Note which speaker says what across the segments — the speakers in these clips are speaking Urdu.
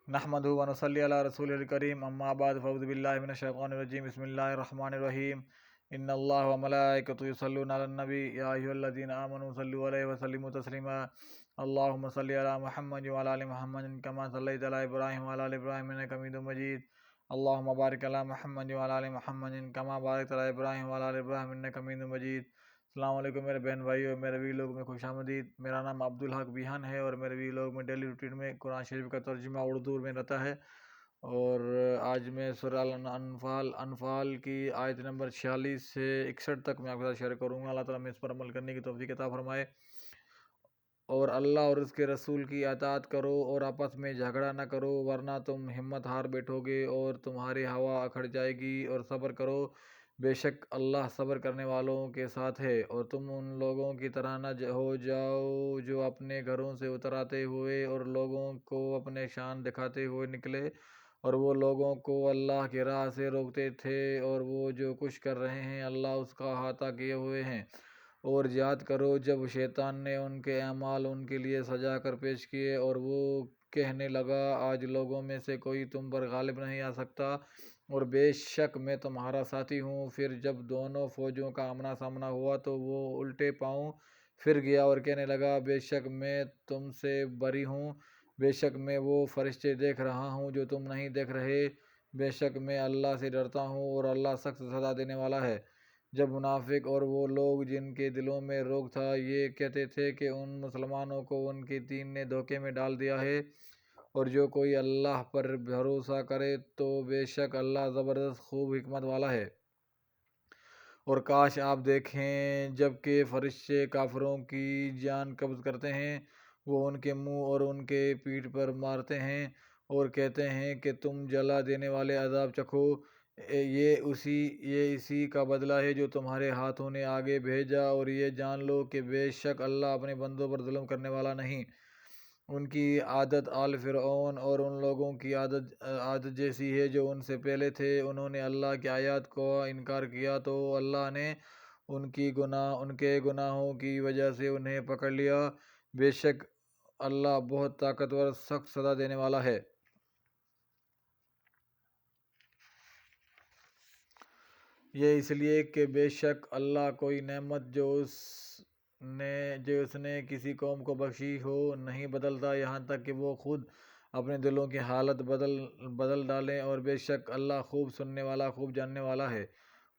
Speaker 1: نحمدہ و نصلی علی رسول الکریم اما بعد فاعوذ باللہ من الشیطان الرجیم بسم اللہ الرحمن الرحیم ان اللہ و ملائکۃ یصلون علی النبی یا ایھا الذین آمنوا صلوا علیہ وسلموا تسلیما اللہم صلی علی محمد وعلی آل محمد کما صلیت علی ابراہیم وعلی آل ابراہیم انک حمید مجید اللہم بارک علی محمد وعلی آل محمد کما بارکت علی ابراہیم وعلی آل ابراہیم انک حمید مجید۔ السلام علیکم میرے بہن بھائی اور میرے وی لوگ میں خوش آمدید۔ میرا نام عبدالحق بیہان ہے اور میرے وی لوگ میں ڈیلی روٹین میں قرآن شریف کا ترجمہ اردو میں رہتا ہے، اور آج میں سورہ انفال کی آیت نمبر 46 سے 61 تک میں آپ کے ساتھ شیئر کروں گا۔ اللہ تعالیٰ میں اس پر عمل کرنے کی توفیق عطا فرمائے، اور اللہ اور اس کے رسول کی اطاعت کرو اور آپس میں جھگڑا نہ کرو، ورنہ تم ہمت ہار بیٹھو گے اور تمہاری ہوا اکھڑ جائے گی، اور صبر کرو، بے شک اللہ صبر کرنے والوں کے ساتھ ہے۔ اور تم ان لوگوں کی طرح نہ ہو جاؤ جو اپنے گھروں سے اتر آتے ہوئے اور لوگوں کو اپنے شان دکھاتے ہوئے نکلے، اور وہ لوگوں کو اللہ کی راہ سے روکتے تھے، اور وہ جو کچھ کر رہے ہیں اللہ اس کا احاطہ کیے ہوئے ہیں۔ اور یاد کرو جب شیطان نے ان کے اعمال ان کے لیے سجا کر پیش کیے، اور وہ کہنے لگا آج لوگوں میں سے کوئی تم پر غالب نہیں آ سکتا، اور بے شک میں تمہارا ساتھی ہوں۔ پھر جب دونوں فوجوں کا آمنا سامنا ہوا تو وہ الٹے پاؤں پھر گیا اور کہنے لگا بے شک میں تم سے بری ہوں، بے شک میں وہ فرشتے دیکھ رہا ہوں جو تم نہیں دیکھ رہے، بے شک میں اللہ سے ڈرتا ہوں اور اللہ سخت سزا دینے والا ہے۔ جب منافق اور وہ لوگ جن کے دلوں میں روگ تھا یہ کہتے تھے کہ ان مسلمانوں کو ان کے دین نے دھوکے میں ڈال دیا ہے، اور جو کوئی اللہ پر بھروسہ کرے تو بے شک اللہ زبردست خوب حکمت والا ہے۔ اور کاش آپ دیکھیں جب کہ فرشتے کافروں کی جان قبض کرتے ہیں، وہ ان کے منہ اور ان کے پیٹھ پر مارتے ہیں اور کہتے ہیں کہ تم جلا دینے والے عذاب چکھو، یہ اسی کا بدلہ ہے جو تمہارے ہاتھوں نے آگے بھیجا، اور یہ جان لو کہ بے شک اللہ اپنے بندوں پر ظلم کرنے والا نہیں۔ ان کی عادت آل فرعون اور ان لوگوں کی عادت جیسی ہے جو ان سے پہلے تھے، انہوں نے اللہ کی آیات کو انکار کیا تو اللہ نے ان کے گناہوں کی وجہ سے انہیں پکڑ لیا، بے شک اللہ بہت طاقتور سخت سزا دینے والا ہے۔ یہ اس لیے کہ بے شک اللہ کوئی نعمت جو اس نے کسی قوم کو بخشی ہو نہیں بدلتا یہاں تک کہ وہ خود اپنے دلوں کی حالت بدل ڈالیں، اور بے شک اللہ خوب سننے والا خوب جاننے والا ہے۔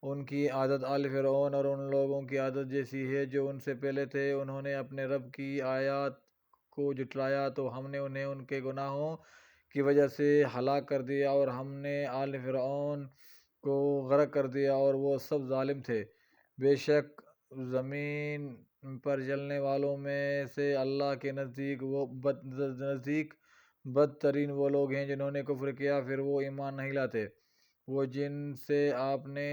Speaker 1: ان کی عادت آل فرعون اور ان لوگوں کی عادت جیسی ہے جو ان سے پہلے تھے، انہوں نے اپنے رب کی آیات کو جھٹلایا تو ہم نے انہیں ان کے گناہوں کی وجہ سے ہلاک کر دیا، اور ہم نے آل فرعون کو غرق کر دیا اور وہ سب ظالم تھے۔ بے شک زمین پر چلنے والوں میں سے اللہ کے نزدیک بدترین وہ لوگ ہیں جنہوں نے کفر کیا پھر وہ ایمان نہیں لاتے۔ وہ جن سے آپ نے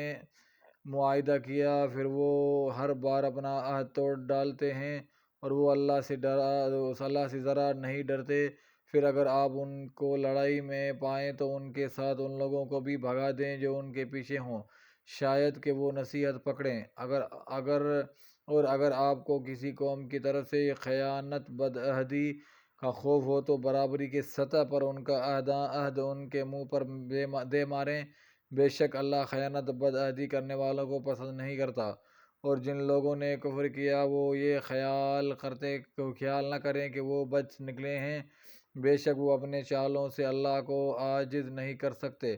Speaker 1: معاہدہ کیا پھر وہ ہر بار اپنا عہد توڑ ڈالتے ہیں، اور وہ اللہ سے ذرا نہیں ڈرتے۔ پھر اگر آپ ان کو لڑائی میں پائیں تو ان کے ساتھ ان لوگوں کو بھی بھگا دیں جو ان کے پیچھے ہوں، شاید کہ وہ نصیحت پکڑیں۔ اگر آپ کو کسی قوم کی طرف سے خیانت بدعہدی کا خوف ہو تو برابری کی سطح پر ان کا عہد ان کے منہ پر دے ماریں، بے شک اللہ خیانت بدعہدی کرنے والوں کو پسند نہیں کرتا۔ اور جن لوگوں نے کفر کیا وہ یہ خیال نہ کریں کہ وہ بچ نکلے ہیں، بے شک وہ اپنے چالوں سے اللہ کو عاجز نہیں کر سکتے،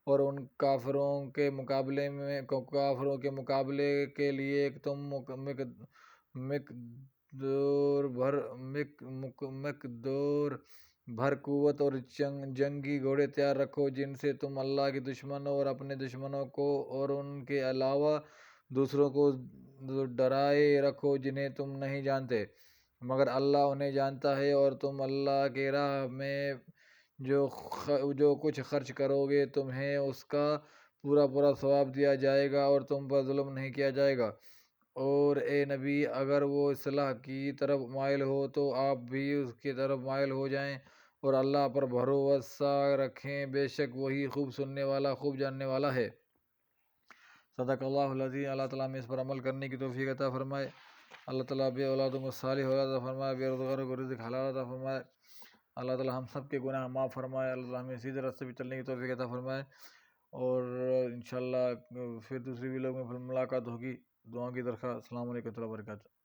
Speaker 1: اور ان کافروں کے مقابلے کے لیے تم مقدور بھر قوت اور جنگی گھوڑے تیار رکھو جن سے تم اللہ کے دشمنوں اور اپنے دشمنوں کو اور ان کے علاوہ دوسروں کو ڈرائے رکھو جنہیں تم نہیں جانتے مگر اللہ انہیں جانتا ہے، اور تم اللہ کے راہ میں جو کچھ خرچ کرو گے تمہیں اس کا پورا ثواب دیا جائے گا اور تم پر ظلم نہیں کیا جائے گا۔ اور اے نبی اگر وہ اصلاح کی طرف مائل ہو تو آپ بھی اس کی طرف مائل ہو جائیں، اور اللہ پر بھروسہ رکھیں، بے شک وہی خوب سننے والا خوب جاننے والا ہے۔ صدق اللہ العظیم۔ اللہ تعالیٰ میں اس پر عمل کرنے کی توفیق عطا فرمائے۔ اللہ تعالیٰ بے اولادوں کو صالح اولاد عطا فرمائے، بے روزگاروں کو رزق حلال عطا فرمائے، اللہ تعالیٰ ہم سب کے گناہ معاف فرمائے، اللہ تعالیٰ ہمیں سیدھے راستے پہ چلنے کی توفیق عطا فرمائے، اور انشاءاللہ پھر دوسری ویڈیو میں پھر ملاقات ہوگی۔ دعاؤں کی درخواست۔ السلام علیکم ورحمۃ اللہ وبرکاتہ۔